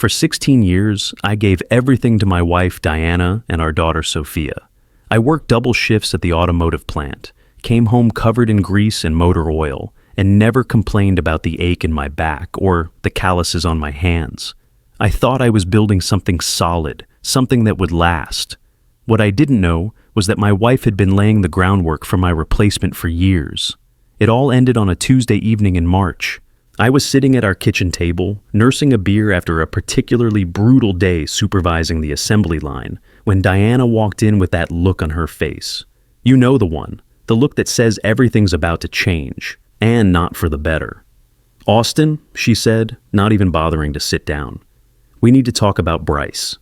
For 16 years, I gave everything to my wife, Diana, and our daughter, Sophia. I worked double shifts at the automotive plant, came home covered in grease and motor oil, and never complained about the ache in my back or the calluses on my hands. I thought I was building something solid, something that would last. What I didn't know was that my wife had been laying the groundwork for my replacement for years. It all ended on a Tuesday evening in March. I was sitting at our kitchen table, nursing a beer after a particularly brutal day supervising the assembly line, when Diana walked in with that look on her face. You know the one, the look that says everything's about to change, and not for the better. "Austin," she said, not even bothering to sit down. "We need to talk about Bryce."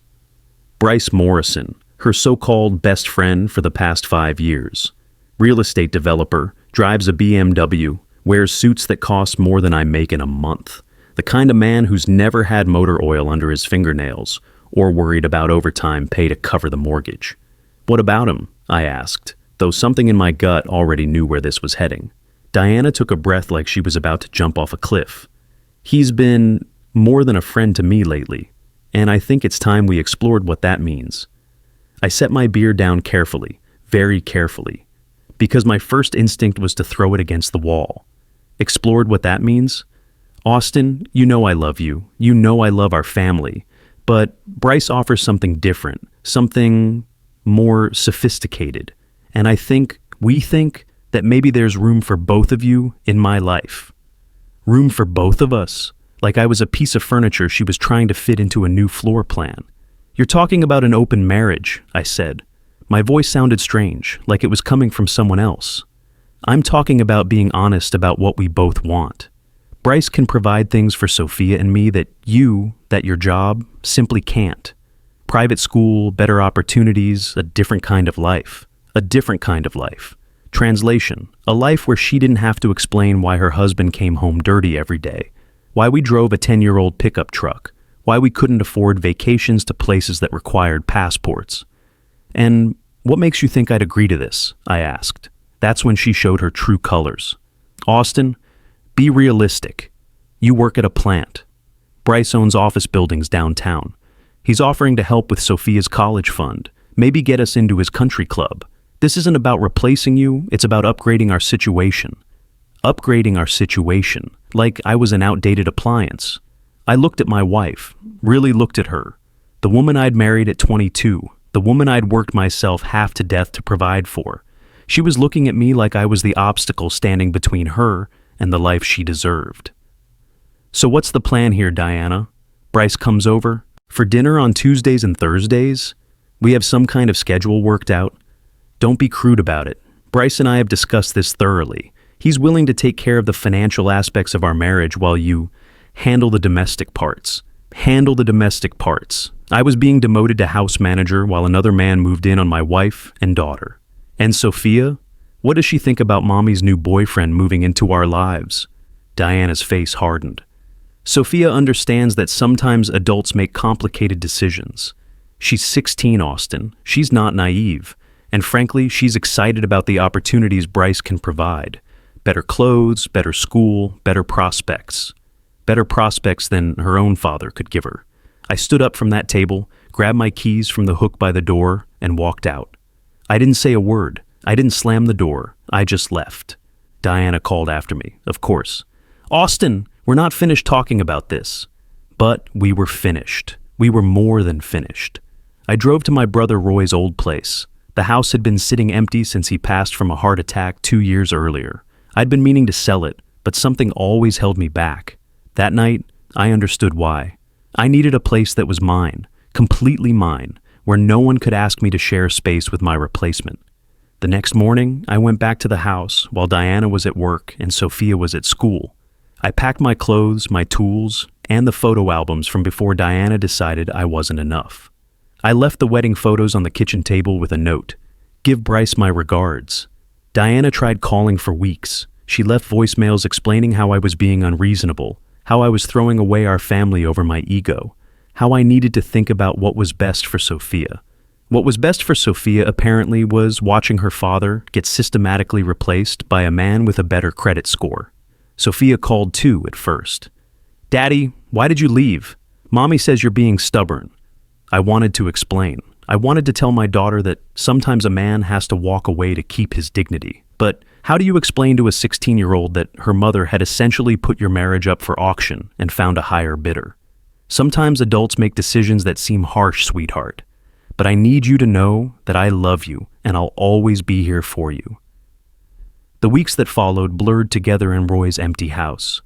Bryce Morrison, her so-called best friend for the past 5 years. Real estate developer, drives a BMW, wears suits that cost more than I make in a month. The kind of man who's never had motor oil under his fingernails or worried about overtime pay to cover the mortgage. "What about him?" I asked, though something in my gut already knew where this was heading. Diana took a breath like she was about to jump off a cliff. "He's been more than a friend to me lately, and I think it's time we explored what that means." I set my beer down carefully, very carefully, because my first instinct was to throw it against the wall. Explored what that means? "Austin, you know I love you. You know I love our family. But Bryce offers something different, something more sophisticated. And we think, that maybe there's room for both of you in my life." Room for both of us? Like I was a piece of furniture she was trying to fit into a new floor plan. "You're talking about an open marriage," I said. My voice sounded strange, like it was coming from someone else. "I'm talking about being honest about what we both want. Bryce can provide things for Sophia and me that your job, simply can't. Private school, better opportunities, a different kind of life. A different kind of life. Translation, a life where she didn't have to explain why her husband came home dirty every day, why we drove a 10-year-old pickup truck, why we couldn't afford vacations to places that required passports. And what makes you think I'd agree to this?" I asked. That's when she showed her true colors. "Austin, be realistic. You work at a plant. Bryce owns office buildings downtown. He's offering to help with Sophia's college fund, maybe get us into his country club. This isn't about replacing you, it's about upgrading our situation." Upgrading our situation, like I was an outdated appliance. I looked at my wife, really looked at her. The woman I'd married at 22, the woman I'd worked myself half to death to provide for. She was looking at me like I was the obstacle standing between her and the life she deserved. "So what's the plan here, Diana? Bryce comes over? For dinner on Tuesdays and Thursdays? We have some kind of schedule worked out? Don't be crude about it. Bryce and I have discussed this thoroughly. He's willing to take care of the financial aspects of our marriage while you handle the domestic parts. Handle the domestic parts." I was being demoted to house manager while another man moved in on my wife and daughter. "And Sophia? What does she think about mommy's new boyfriend moving into our lives?" Diana's face hardened. "Sophia understands that sometimes adults make complicated decisions. She's 16, Austin. She's not naive. And frankly, she's excited about the opportunities Bryce can provide. Better clothes, better school, better prospects. Better prospects than her own father could give her." I stood up from that table, grabbed my keys from the hook by the door, and walked out. I didn't say a word. I didn't slam the door. I just left. Diana called after me, of course. "Austin, we're not finished talking about this." But we were finished. We were more than finished. I drove to my brother Roy's old place. The house had been sitting empty since he passed from a heart attack 2 years earlier. I'd been meaning to sell it, but something always held me back. That night, I understood why. I needed a place that was mine, completely mine, where no one could ask me to share space with my replacement. The next morning, I went back to the house while Diana was at work and Sophia was at school. I packed my clothes, my tools, and the photo albums from before Diana decided I wasn't enough. I left the wedding photos on the kitchen table with a note. "Give Bryce my regards." Diana tried calling for weeks. She left voicemails explaining how I was being unreasonable, how I was throwing away our family over my ego, how I needed to think about what was best for Sophia. What was best for Sophia apparently was watching her father get systematically replaced by a man with a better credit score. Sophia called too at first. "Daddy, why did you leave? Mommy says you're being stubborn. I wanted to explain. I wanted to tell my daughter that sometimes a man has to walk away to keep his dignity. But how do you explain to a 16-year-old that her mother had essentially put your marriage up for auction and found a higher bidder? Sometimes adults make decisions that seem harsh, sweetheart. But I need you to know that I love you and I'll always be here for you. The weeks that followed blurred together in Roy's empty house.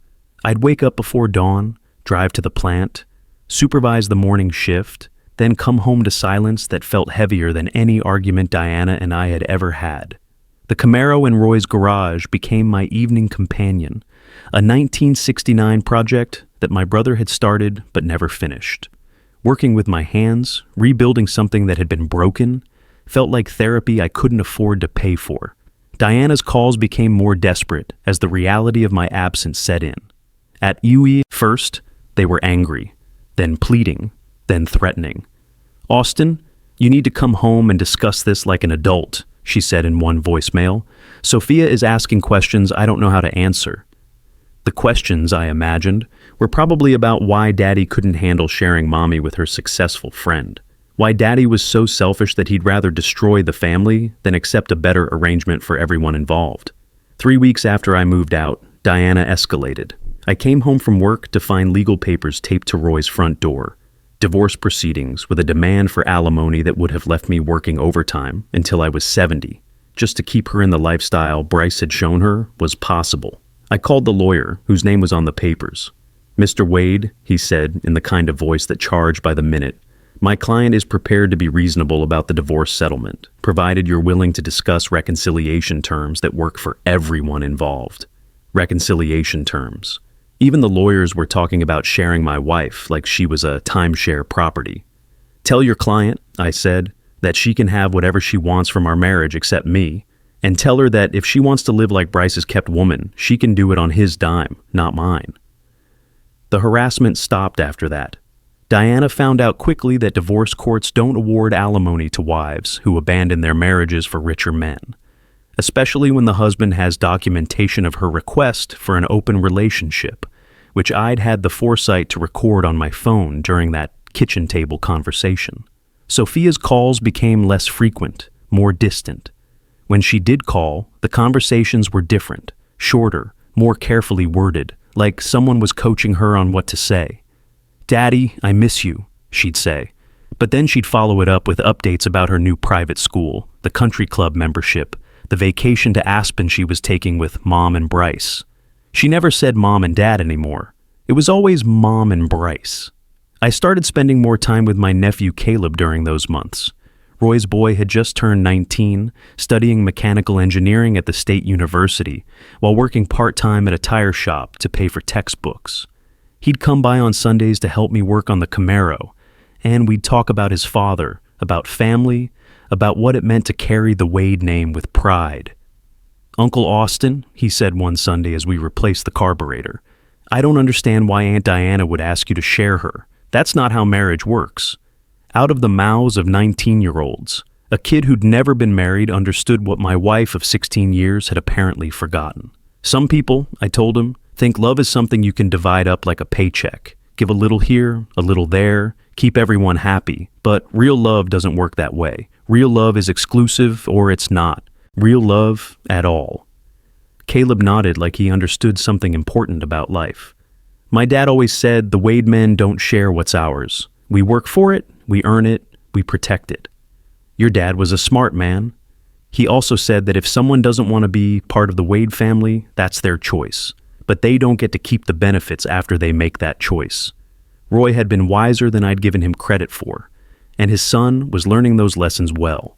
I'd wake up before dawn, drive to the plant, supervise the morning shift, then come home to silence that felt heavier than any argument Diana and I had ever had. The Camaro in Roy's garage became my evening companion, a 1969 project that my brother had started but never finished. Working with my hands, rebuilding something that had been broken, felt like therapy I couldn't afford to pay for. Diana's calls became more desperate as the reality of my absence set in. At UE, first, they were angry, then pleading, then threatening. "Austin, you need to come home and discuss this like an adult," she said in one voicemail. "Sophia is asking questions I don't know how to answer." The questions, I imagined, were probably about why Daddy couldn't handle sharing Mommy with her successful friend. Why Daddy was so selfish that he'd rather destroy the family than accept a better arrangement for everyone involved. 3 weeks after I moved out, Diana escalated. I came home from work to find legal papers taped to Roy's front door. Divorce proceedings with a demand for alimony that would have left me working overtime until I was 70, just to keep her in the lifestyle Bryce had shown her was possible. I called the lawyer, whose name was on the papers. "Mr. Wade," he said in the kind of voice that charged by the minute, "my client is prepared to be reasonable about the divorce settlement, provided you're willing to discuss reconciliation terms that work for everyone involved." Reconciliation terms. Even the lawyers were talking about sharing my wife like she was a timeshare property. "Tell your client," I said, "that she can have whatever she wants from our marriage except me, and tell her that if she wants to live like Bryce's kept woman, she can do it on his dime, not mine." The harassment stopped after that. Diana found out quickly that divorce courts don't award alimony to wives who abandon their marriages for richer men, especially when the husband has documentation of her request for an open relationship, which I'd had the foresight to record on my phone during that kitchen table conversation. Sophia's calls became less frequent, more distant. When she did call, the conversations were different, shorter, more carefully worded, like someone was coaching her on what to say. "Daddy, I miss you," she'd say. But then she'd follow it up with updates about her new private school, the country club membership, the vacation to Aspen she was taking with Mom and Bryce. She never said Mom and Dad anymore. It was always Mom and Bryce. I started spending more time with my nephew Caleb during those months. Roy's boy had just turned 19, studying mechanical engineering at the State University, while working part-time at a tire shop to pay for textbooks. He'd come by on Sundays to help me work on the Camaro, and we'd talk about his father, about family, about what it meant to carry the Wade name with pride. "Uncle Austin," he said one Sunday as we replaced the carburetor, "I don't understand why Aunt Diana would ask you to share her. That's not how marriage works." Out of the mouths of 19-year-olds, a kid who'd never been married understood what my wife of 16 years had apparently forgotten. "Some people," I told him, "think love is something you can divide up like a paycheck. Give a little here, a little there, keep everyone happy. But real love doesn't work that way. Real love is exclusive or it's not. Real love at all." Caleb nodded like he understood something important about life. "My dad always said the Wade men don't share what's ours. We work for it, we earn it, we protect it." Your dad was a smart man. He also said that if someone doesn't want to be part of the Wade family, that's their choice. But they don't get to keep the benefits after they make that choice. Roy had been wiser than I'd given him credit for, and his son was learning those lessons well.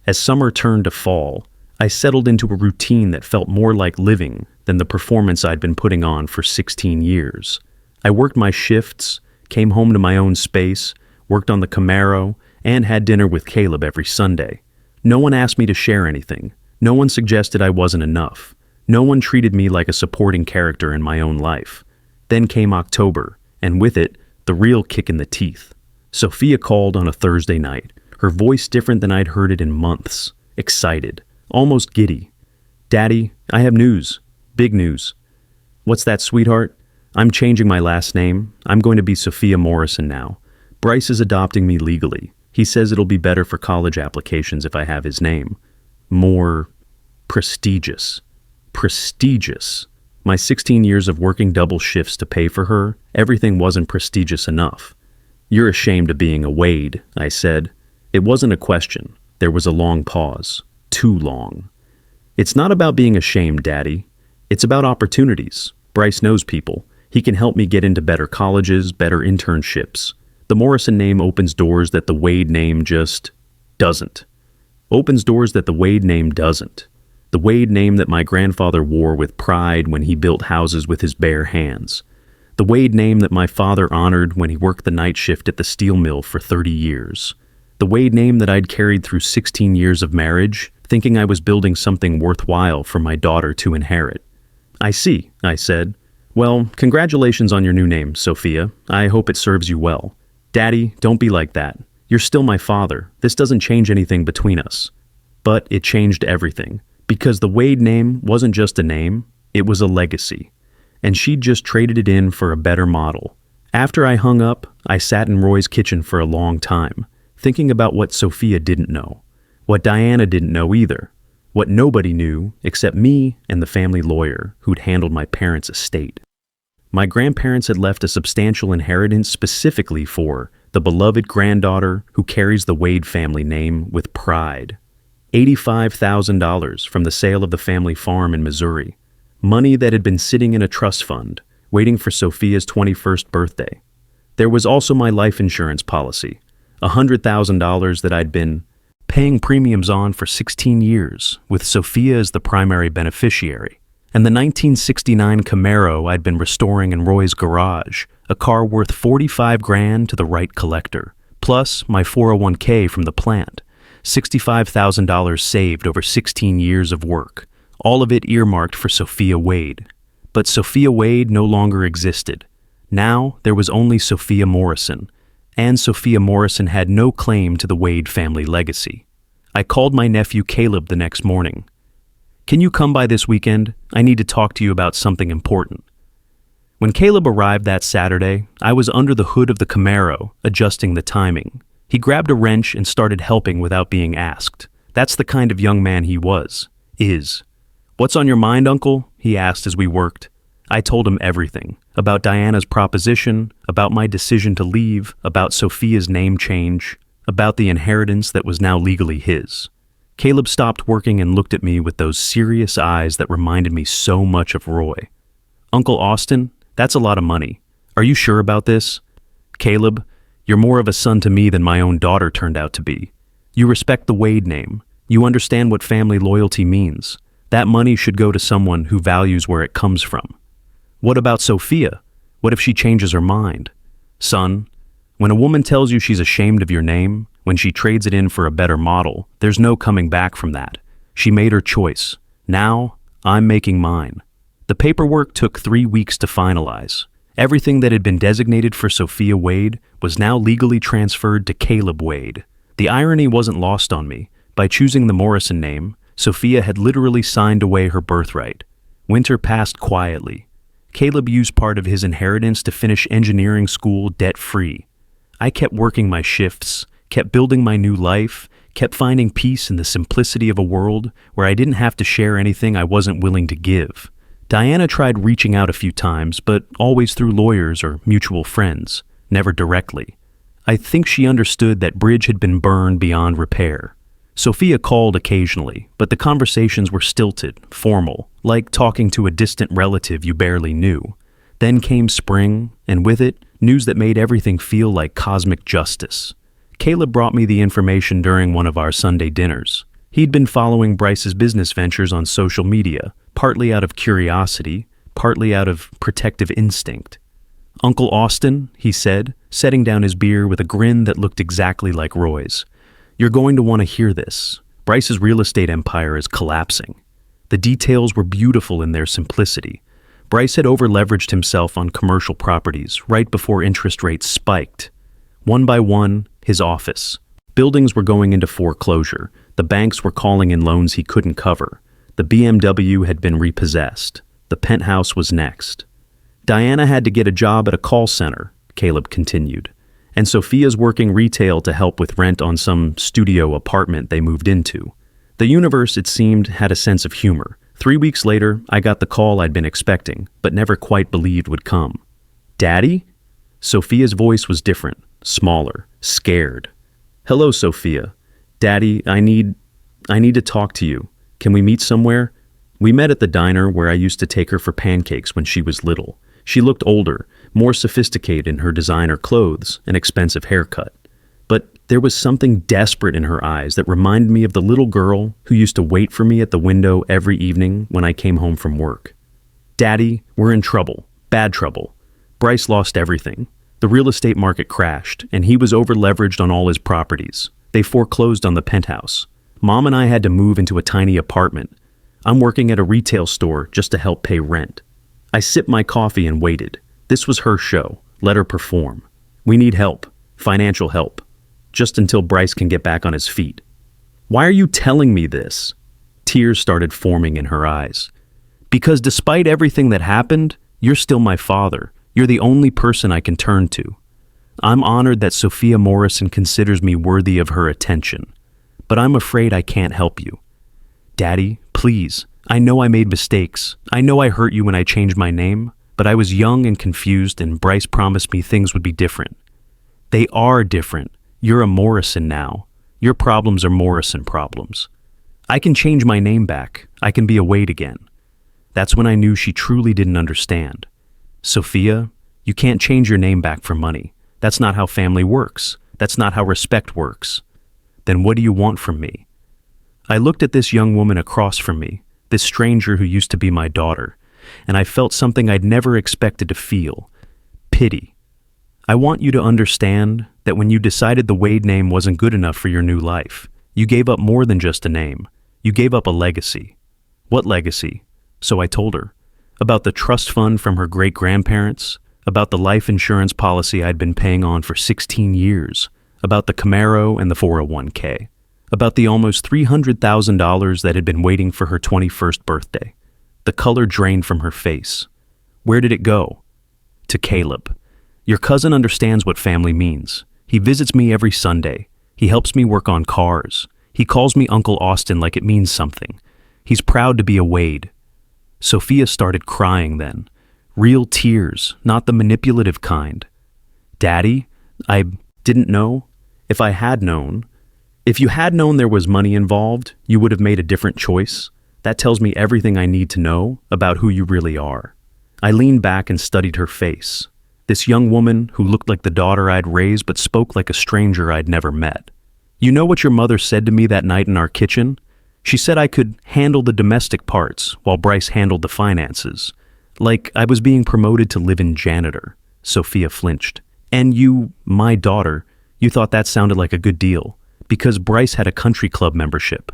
As summer turned to fall, I settled into a routine that felt more like living than the performance I'd been putting on for 16 years. I worked my shifts, came home to my own space, worked on the Camaro, and had dinner with Caleb every Sunday. No one asked me to share anything. No one suggested I wasn't enough. No one treated me like a supporting character in my own life. Then came October, and with it, the real kick in the teeth. Sophia called on a Thursday night, her voice different than I'd heard it in months, excited, almost giddy. "Daddy, I have news. Big news." "What's that, sweetheart?" I'm changing my last name. I'm going to be Sophia Morrison now. Bryce is adopting me legally. He says it'll be better for college applications if I have his name. More prestigious. Prestigious. My 16 years of working double shifts to pay for her, everything wasn't prestigious enough. You're ashamed of being a Wade, I said. It wasn't a question. There was a long pause. Too long. It's not about being ashamed, Daddy. It's about opportunities. Bryce knows people. He can help me get into better colleges, better internships. The Morrison name opens doors that the Wade name just doesn't. Opens doors that the Wade name doesn't. The Wade name that my grandfather wore with pride when he built houses with his bare hands. The Wade name that my father honored when he worked the night shift at the steel mill for 30 years. The Wade name that I'd carried through 16 years of marriage, thinking I was building something worthwhile for my daughter to inherit. I see, I said. Well, congratulations on your new name, Sophia. I hope it serves you well. Daddy, don't be like that. You're still my father. This doesn't change anything between us. But it changed everything. Because the Wade name wasn't just a name, it was a legacy. And she'd just traded it in for a better model. After I hung up, I sat in Roy's kitchen for a long time, thinking about what Sophia didn't know. What Diana didn't know either. What nobody knew except me and the family lawyer who'd handled my parents' estate. My grandparents had left a substantial inheritance specifically for the beloved granddaughter who carries the Wade family name with pride. $85,000 from the sale of the family farm in Missouri. Money that had been sitting in a trust fund, waiting for Sophia's 21st birthday. There was also my life insurance policy, $100,000 that I'd been paying premiums on for 16 years, with Sophia as the primary beneficiary. And the 1969 Camaro I'd been restoring in Roy's garage, a car worth $45,000 to the right collector, plus my 401k from the plant, $65,000 saved over 16 years of work, all of it earmarked for Sophia Wade. But Sophia Wade no longer existed. Now there was only Sophia Morrison, and Sophia Morrison had no claim to the Wade family legacy. I called my nephew Caleb the next morning. Can you come by this weekend? I need to talk to you about something important. When Caleb arrived that Saturday, I was under the hood of the Camaro, adjusting the timing. He grabbed a wrench and started helping without being asked. That's the kind of young man he was, is. What's on your mind, Uncle? He asked as we worked. I told him everything, about Diana's proposition, about my decision to leave, about Sophia's name change, about the inheritance that was now legally his. Caleb stopped working and looked at me with those serious eyes that reminded me so much of Roy. Uncle Austin, that's a lot of money. Are you sure about this? Caleb, you're more of a son to me than my own daughter turned out to be. You respect the Wade name. You understand what family loyalty means. That money should go to someone who values where it comes from. What about Sophia? What if she changes her mind? Son, when a woman tells you she's ashamed of your name, when she trades it in for a better model, there's no coming back from that. She made her choice. Now, I'm making mine. The paperwork took 3 weeks to finalize. Everything that had been designated for Sophia Wade was now legally transferred to Caleb Wade. The irony wasn't lost on me. By choosing the Morrison name, Sophia had literally signed away her birthright. Winter passed quietly. Caleb used part of his inheritance to finish engineering school debt-free. I kept working my shifts, kept building my new life, kept finding peace in the simplicity of a world where I didn't have to share anything I wasn't willing to give. Diana tried reaching out a few times, but always through lawyers or mutual friends, never directly. I think she understood that bridge had been burned beyond repair. Sophia called occasionally, but the conversations were stilted, formal, like talking to a distant relative you barely knew. Then came spring, and with it, news that made everything feel like cosmic justice. Caleb brought me the information during one of our Sunday dinners. He'd been following Bryce's business ventures on social media, partly out of curiosity, partly out of protective instinct. Uncle Austin, he said, setting down his beer with a grin that looked exactly like Roy's. You're going to want to hear this. Bryce's real estate empire is collapsing. The details were beautiful in their simplicity. Bryce had over-leveraged himself on commercial properties right before interest rates spiked. One by one, his office. Buildings were going into foreclosure. The banks were calling in loans he couldn't cover. The BMW had been repossessed. The penthouse was next. Diana had to get a job at a call center, Caleb continued. And Sophia's working retail to help with rent on some studio apartment they moved into. The universe, it seemed, had a sense of humor. 3 weeks later, I got the call I'd been expecting, but never quite believed would come. Daddy? Sophia's voice was different, smaller, scared. Hello, Sophia. Daddy, I need to talk to you. Can we meet somewhere? We met at the diner where I used to take her for pancakes when she was little. She looked older, more sophisticated in her designer clothes and expensive haircut. But there was something desperate in her eyes that reminded me of the little girl who used to wait for me at the window every evening when I came home from work. Daddy, we're in trouble. Bad trouble. Bryce lost everything. The real estate market crashed, and he was over-leveraged on all his properties. They foreclosed on the penthouse. Mom and I had to move into a tiny apartment. I'm working at a retail store just to help pay rent. I sipped my coffee and waited. This was her show. Let her perform. We need help. Financial help. Just until Bryce can get back on his feet. Why are you telling me this? Tears started forming in her eyes. Because despite everything that happened, you're still my father. You're the only person I can turn to. I'm honored that Sophia Morrison considers me worthy of her attention. But I'm afraid I can't help you. Daddy, please. I know I made mistakes. I know I hurt you when I changed my name, but I was young and confused, and Bryce promised me things would be different. They are different. You're a Morrison now. Your problems are Morrison problems. I can change my name back. I can be a Wade again. That's when I knew she truly didn't understand. Sophia, you can't change your name back for money. That's not how family works. That's not how respect works. Then what do you want from me? I looked at this young woman across from me, this stranger who used to be my daughter, and I felt something I'd never expected to feel. Pity. I want you to understand that when you decided the Wade name wasn't good enough for your new life, you gave up more than just a name. You gave up a legacy. What legacy? So I told her. About the trust fund from her great-grandparents, about the life insurance policy I'd been paying on for 16 years, about the Camaro and the 401k, about the almost $300,000 that had been waiting for her 21st birthday. The color drained from her face. Where did it go? To Caleb. Your cousin understands what family means. He visits me every Sunday. He helps me work on cars. He calls me Uncle Austin like it means something. He's proud to be a Wade. Sophia started crying then. Real tears, not the manipulative kind. Daddy, I didn't know. If I had known. If you had known there was money involved, you would have made a different choice. That tells me everything I need to know about who you really are. I leaned back and studied her face. This young woman who looked like the daughter I'd raised but spoke like a stranger I'd never met. You know what your mother said to me that night in our kitchen? She said I could handle the domestic parts while Bryce handled the finances. Like I was being promoted to live-in janitor. Sophia flinched. And you, my daughter, you thought that sounded like a good deal. Because Bryce had a country club membership.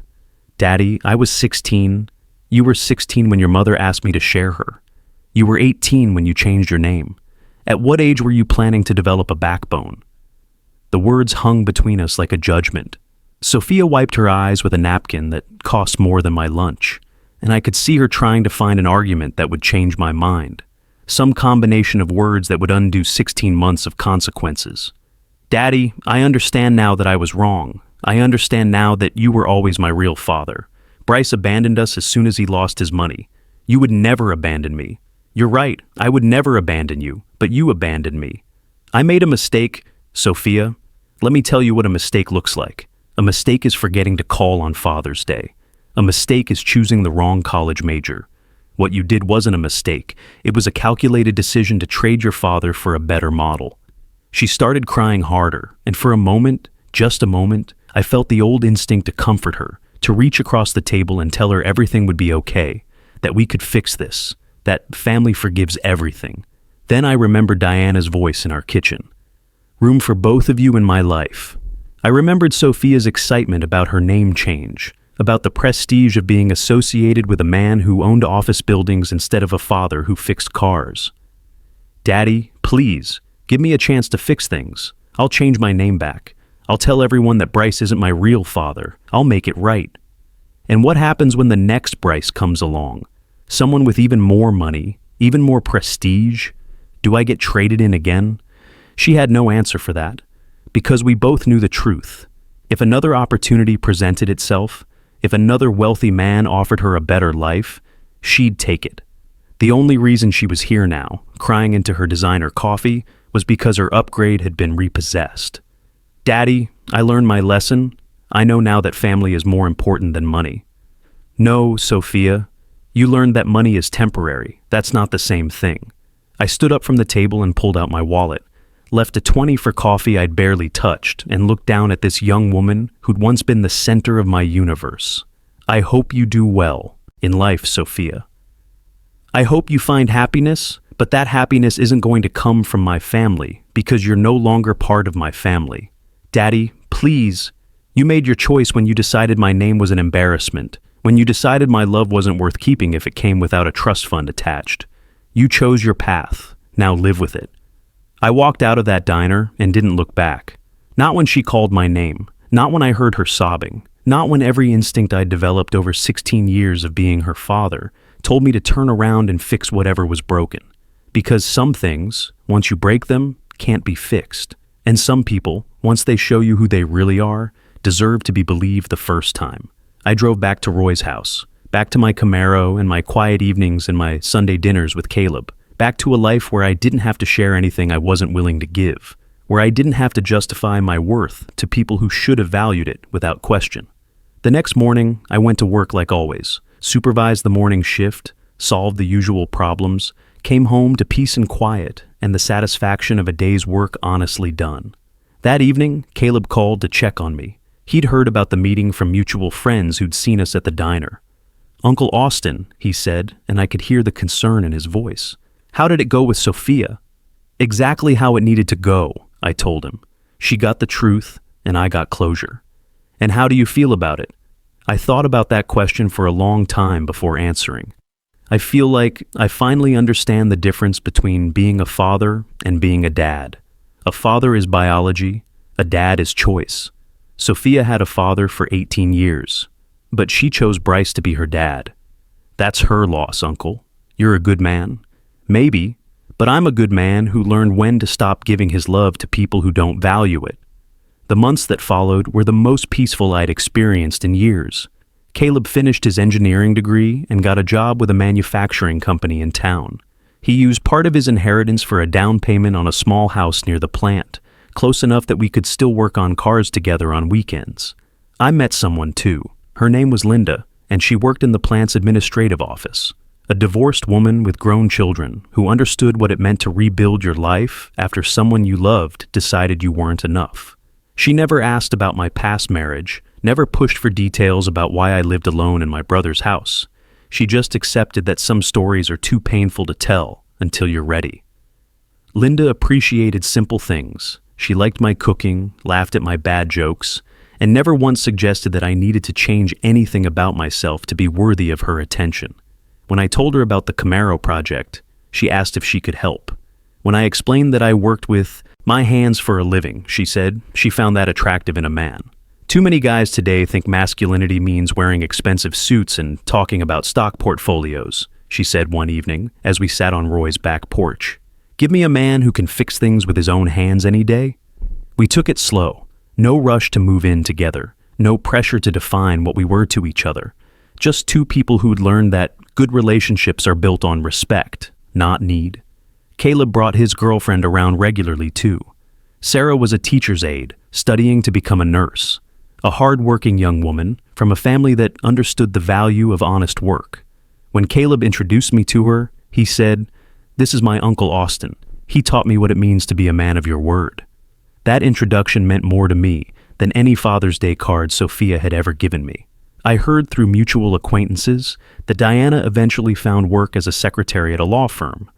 Daddy, I was 16. You were 16 when your mother asked me to share her. You were 18 when you changed your name. At what age were you planning to develop a backbone? The words hung between us like a judgment. Sophia wiped her eyes with a napkin that cost more than my lunch, and I could see her trying to find an argument that would change my mind. Some combination of words that would undo 16 months of consequences. Daddy, I understand now that I was wrong. I understand now that you were always my real father. Bryce abandoned us as soon as he lost his money. You would never abandon me. You're right, I would never abandon you, but you abandoned me. I made a mistake, Sophia. Let me tell you what a mistake looks like. A mistake is forgetting to call on Father's Day. A mistake is choosing the wrong college major. What you did wasn't a mistake. It was a calculated decision to trade your father for a better model. She started crying harder, and for a moment, just a moment, I felt the old instinct to comfort her, to reach across the table and tell her everything would be okay, that we could fix this, that family forgives everything. Then I remembered Diana's voice in our kitchen. Room for both of you in my life. I remembered Sophia's excitement about her name change, about the prestige of being associated with a man who owned office buildings instead of a father who fixed cars. Daddy, please, give me a chance to fix things. I'll change my name back. I'll tell everyone that Bryce isn't my real father. I'll make it right. And what happens when the next Bryce comes along? Someone with even more money, even more prestige? Do I get traded in again? She had no answer for that, because we both knew the truth. If another opportunity presented itself, if another wealthy man offered her a better life, she'd take it. The only reason she was here now, crying into her designer coffee, was because her upgrade had been repossessed. Daddy, I learned my lesson. I know now that family is more important than money. No, Sophia, you learned that money is temporary. That's not the same thing. I stood up from the table and pulled out my wallet, left a 20 for coffee I'd barely touched, and looked down at this young woman who'd once been the center of my universe. I hope you do well in life, Sophia. I hope you find happiness, but that happiness isn't going to come from my family because you're no longer part of my family. Daddy, please, you made your choice when you decided my name was an embarrassment, when you decided my love wasn't worth keeping if it came without a trust fund attached. You chose your path. Now live with it. I walked out of that diner and didn't look back. Not when she called my name, not when I heard her sobbing, not when every instinct I'd developed over 16 years of being her father told me to turn around and fix whatever was broken. Because some things, once you break them, can't be fixed. And some people, once they show you who they really are, deserve to be believed the first time. I drove back to Roy's house, back to my Camaro and my quiet evenings and my Sunday dinners with Caleb, back to a life where I didn't have to share anything I wasn't willing to give, where I didn't have to justify my worth to people who should have valued it without question. The next morning, I went to work like always, supervised the morning shift, solved the usual problems, came home to peace and quiet and the satisfaction of a day's work honestly done. That evening, Caleb called to check on me. He'd heard about the meeting from mutual friends who'd seen us at the diner. Uncle Austin, he said, and I could hear the concern in his voice. How did it go with Sophia? Exactly how it needed to go, I told him. She got the truth, and I got closure. And how do you feel about it? I thought about that question for a long time before answering. I feel like I finally understand the difference between being a father and being a dad. A father is biology, a dad is choice. Sophia had a father for 18 years, but she chose Bryce to be her dad. That's her loss, Uncle. You're a good man. Maybe, but I'm a good man who learned when to stop giving his love to people who don't value it. The months that followed were the most peaceful I'd experienced in years. Caleb finished his engineering degree and got a job with a manufacturing company in town. He used part of his inheritance for a down payment on a small house near the plant, close enough that we could still work on cars together on weekends. I met someone too. Her name was Linda, and she worked in the plant's administrative office. A divorced woman with grown children who understood what it meant to rebuild your life after someone you loved decided you weren't enough. She never asked about my past marriage, never pushed for details about why I lived alone in my brother's house. She just accepted that some stories are too painful to tell until you're ready. Linda appreciated simple things. She liked my cooking, laughed at my bad jokes, and never once suggested that I needed to change anything about myself to be worthy of her attention. When I told her about the Camaro project, she asked if she could help. When I explained that I worked with my hands for a living, she said she found that attractive in a man. Too many guys today think masculinity means wearing expensive suits and talking about stock portfolios, she said one evening as we sat on Roy's back porch. Give me a man who can fix things with his own hands any day. We took it slow. No rush to move in together. No pressure to define what we were to each other. Just two people who'd learned that good relationships are built on respect, not need. Caleb brought his girlfriend around regularly too. Sarah was a teacher's aide, studying to become a nurse. A hard-working young woman from a family that understood the value of honest work. When Caleb introduced me to her, he said, "This is my Uncle Austin. He taught me what it means to be a man of your word." That introduction meant more to me than any Father's Day card Sophia had ever given me. I heard through mutual acquaintances that Diana eventually found work as a secretary at a law firm,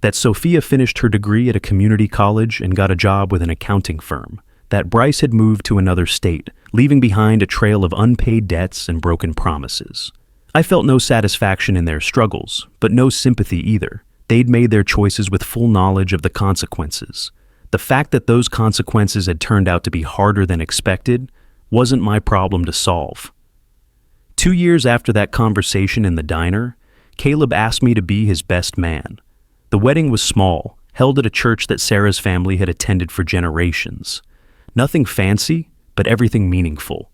that Sophia finished her degree at a community college and got a job with an accounting firm, that Bryce had moved to another state, leaving behind a trail of unpaid debts and broken promises. I felt no satisfaction in their struggles, but no sympathy either. They'd made their choices with full knowledge of the consequences. The fact that those consequences had turned out to be harder than expected wasn't my problem to solve. 2 years after that conversation in the diner, Caleb asked me to be his best man. The wedding was small, held at a church that Sarah's family had attended for generations. Nothing fancy, but everything meaningful.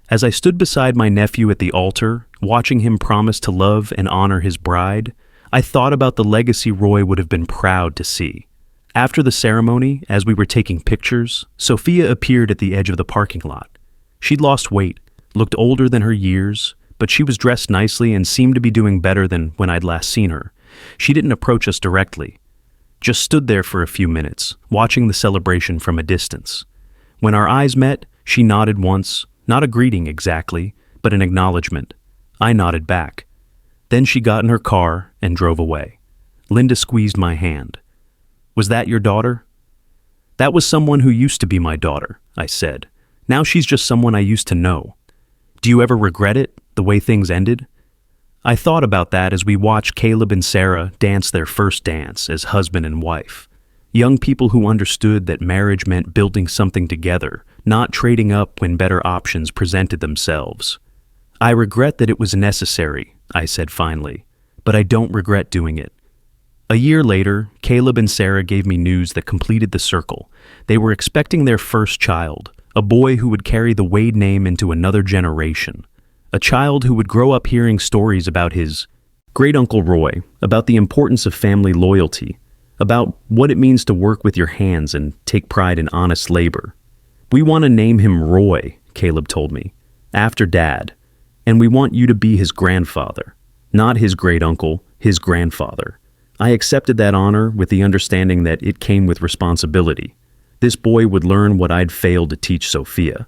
As I stood beside my nephew at the altar, watching him promise to love and honor his bride, I thought about the legacy Roy would have been proud to see. After the ceremony, as we were taking pictures, Sophia appeared at the edge of the parking lot. She'd lost weight, looked older than her years, but she was dressed nicely and seemed to be doing better than when I'd last seen her. She didn't approach us directly, just stood there for a few minutes, watching the celebration from a distance. When our eyes met, she nodded once, not a greeting exactly, but an acknowledgement. I nodded back. Then she got in her car and drove away. Linda squeezed my hand. "Was that your daughter?" "That was someone who used to be my daughter," I said. "Now she's just someone I used to know." "Do you ever regret it, the way things ended?" I thought about that as we watched Caleb and Sarah dance their first dance as husband and wife. Young people who understood that marriage meant building something together, not trading up when better options presented themselves. "I regret that it was necessary," I said finally, "but I don't regret doing it." A year later, Caleb and Sarah gave me news that completed the circle. They were expecting their first child, a boy who would carry the Wade name into another generation. A child who would grow up hearing stories about his great-uncle Roy, about the importance of family loyalty, about what it means to work with your hands and take pride in honest labor. "We want to name him Roy," Caleb told me, "after Dad, and we want you to be his grandfather, not his great-uncle, his grandfather." I accepted that honor with the understanding that it came with responsibility. This boy would learn what I'd failed to teach Sophia.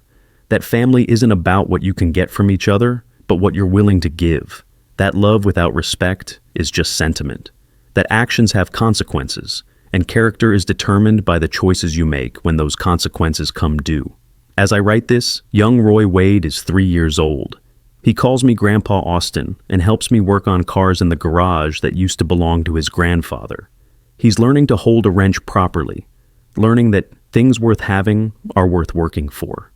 That family isn't about what you can get from each other, but what you're willing to give. That love without respect is just sentiment. That actions have consequences, and character is determined by the choices you make when those consequences come due. As I write this, young Roy Wade is 3 years old. He calls me Grandpa Austin and helps me work on cars in the garage that used to belong to his grandfather. He's learning to hold a wrench properly, learning that things worth having are worth working for.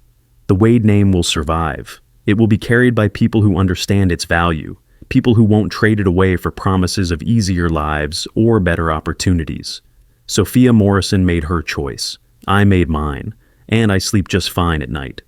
The Wade name will survive. It will be carried by people who understand its value, people who won't trade it away for promises of easier lives or better opportunities. Sophia Morrison made her choice. I made mine, and I sleep just fine at night.